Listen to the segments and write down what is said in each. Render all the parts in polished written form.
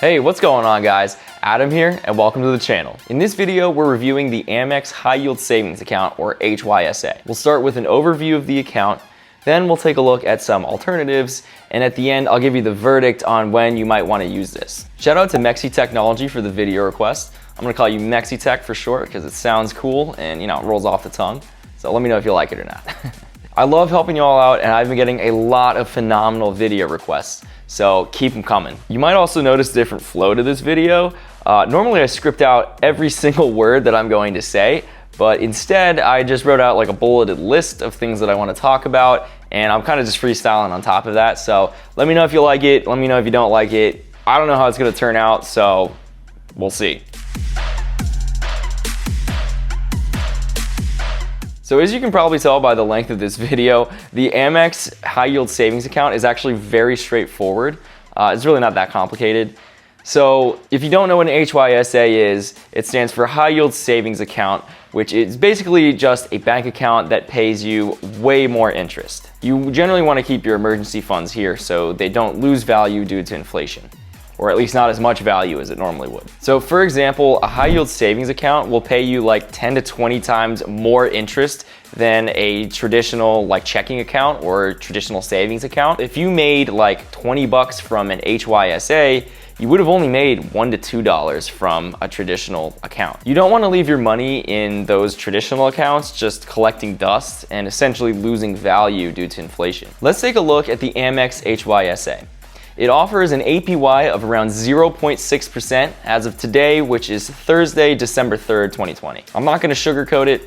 Hey, what's going on guys? Adam here and welcome to the channel. In this video, we're reviewing the Amex High Yield Savings Account or HYSA. We'll start with an overview of the account, then we'll take a look at some alternatives, and at the end, I'll give you the verdict on when you might want to use this. Shout out to Mexi Technology for the video request. I'm gonna call you Mexi Tech for short because it sounds cool and it rolls off the tongue. So let me know if you like it or not. I love helping you all out and I've been getting a lot of phenomenal video requests. So keep them coming. You might also notice a different flow to this video. Normally I script out every single word that I'm going to say, but instead I just wrote out like a bulleted list of things that I want to talk about, and I'm kind of just freestyling on top of that. So let me know if you like it, let me know if you don't like it. I don't know how it's going to turn out, so we'll see. So as you can probably tell by the length of this video, the Amex High Yield Savings Account is actually very straightforward. It's really not that complicated. So if you don't know what an HYSA is, it stands for High Yield Savings Account, which is basically just a bank account that pays you way more interest. You generally want to keep your emergency funds here so they don't lose value due to inflation, or at least not as much value as it normally would. So for example, a high yield savings account will pay you like 10 to 20 times more interest than a traditional like checking account or traditional savings account. If you made like 20 bucks from an HYSA, you would have only made $1 to $2 from a traditional account. You don't want to leave your money in those traditional accounts just collecting dust and essentially losing value due to inflation. Let's take a look at the Amex HYSA. It offers an APY of around 0.6% as of today, which is Thursday, December 3rd, 2020. I'm not gonna sugarcoat it.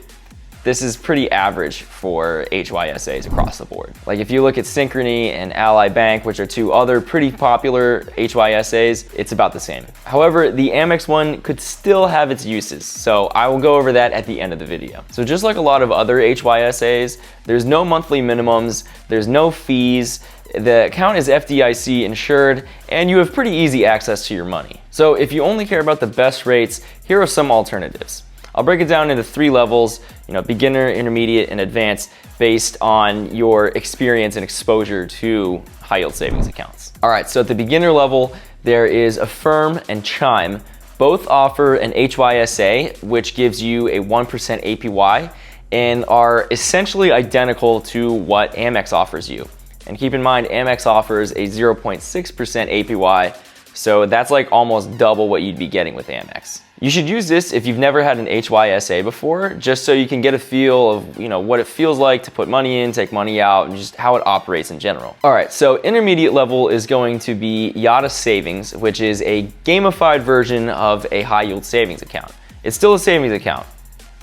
This is pretty average for HYSAs across the board. Like if you look at Synchrony and Ally Bank, which are two other pretty popular HYSAs, it's about the same. However, the Amex one could still have its uses, so I will go over that at the end of the video. So just like a lot of other HYSAs, there's no monthly minimums, there's no fees, the account is FDIC insured, and you have pretty easy access to your money. So if you only care about the best rates, here are some alternatives. I'll break it down into 3 levels, beginner, intermediate, and advanced, based on your experience and exposure to high yield savings accounts. All right, so at the beginner level, there is Affirm and Chime. Both offer an HYSA, which gives you a 1% APY, and are essentially identical to what Amex offers you. And keep in mind, Amex offers a 0.6% APY, so that's like almost double what you'd be getting with Amex. You should use this if you've never had an HYSA before, just so you can get a feel of what it feels like to put money in, take money out, and just how it operates in general. All right, so intermediate level is going to be Yotta Savings, which is a gamified version of a high yield savings account. It's still a savings account,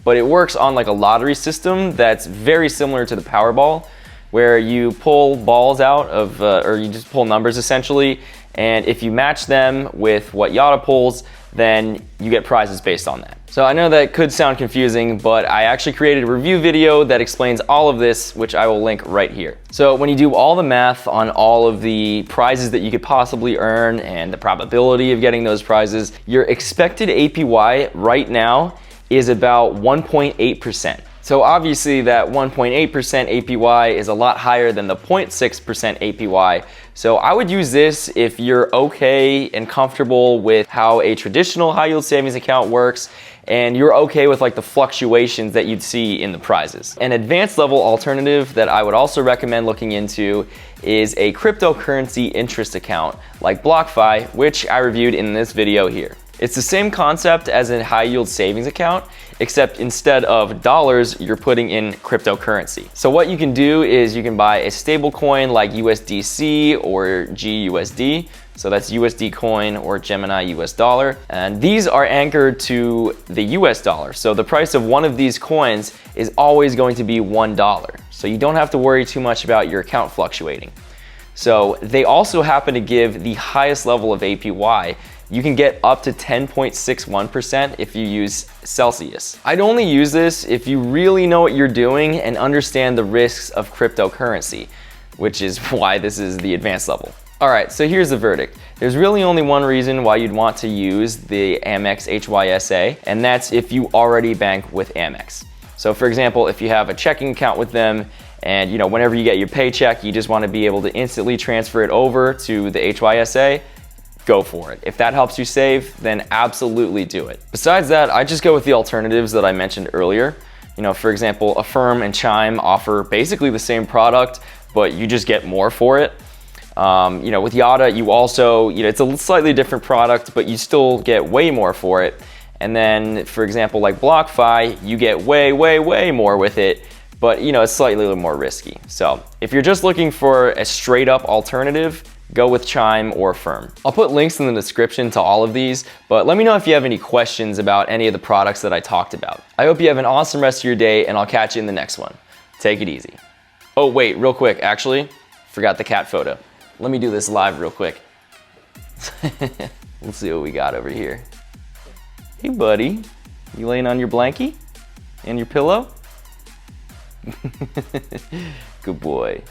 but it works on like a lottery system that's very similar to the Powerball, where you pull balls out of, or you just pull numbers essentially, and if you match them with what Yotta pulls, then you get prizes based on that. So I know that could sound confusing, but I actually created a review video that explains all of this, which I will link right here. So when you do all the math on all of the prizes that you could possibly earn and the probability of getting those prizes, your expected APY right now is about 1.8%. So obviously that 1.8% APY is a lot higher than the 0.6% APY. So I would use this if you're okay and comfortable with how a traditional high yield savings account works, and you're okay with like the fluctuations that you'd see in the prizes. An advanced level alternative that I would also recommend looking into is a cryptocurrency interest account like BlockFi, which I reviewed in this video here. It's the same concept as a high yield savings account, except instead of dollars, you're putting in cryptocurrency. So what you can do is you can buy a stable coin like USDC or GUSD. So that's USD coin or Gemini US dollar. And these are anchored to the US dollar. So the price of one of these coins is always going to be $1. So you don't have to worry too much about your account fluctuating. So they also happen to give the highest level of APY. You can get up to 10.61% if you use Celsius. I'd only use this if you really know what you're doing and understand the risks of cryptocurrency, which is why this is the advanced level. All right, so here's the verdict. There's really only one reason why you'd want to use the Amex HYSA, and that's if you already bank with Amex. So for example, if you have a checking account with them and whenever you get your paycheck, you just want to be able to instantly transfer it over to the HYSA, go for it. If that helps you save, then absolutely do it. Besides that, I just go with the alternatives that I mentioned earlier. You know, for example, Affirm and Chime offer basically the same product, but you just get more for it. You know, with Yotta, you also, you know, it's a slightly different product, but you still get way more for it. And then, for example, like BlockFi, you get way more with it, but you know, it's slightly a little more risky. So if you're just looking for a straight up alternative, go with Chime or Affirm. I'll put links in the description to all of these, but let me know if you have any questions about any of the products that I talked about. I hope you have an awesome rest of your day, and I'll catch you in the next one. Take it easy. Oh wait, real quick, actually, forgot the cat photo. Let me do this live real quick. Let's see what we got over here. Hey buddy, you laying on your blankie and your pillow? Good boy.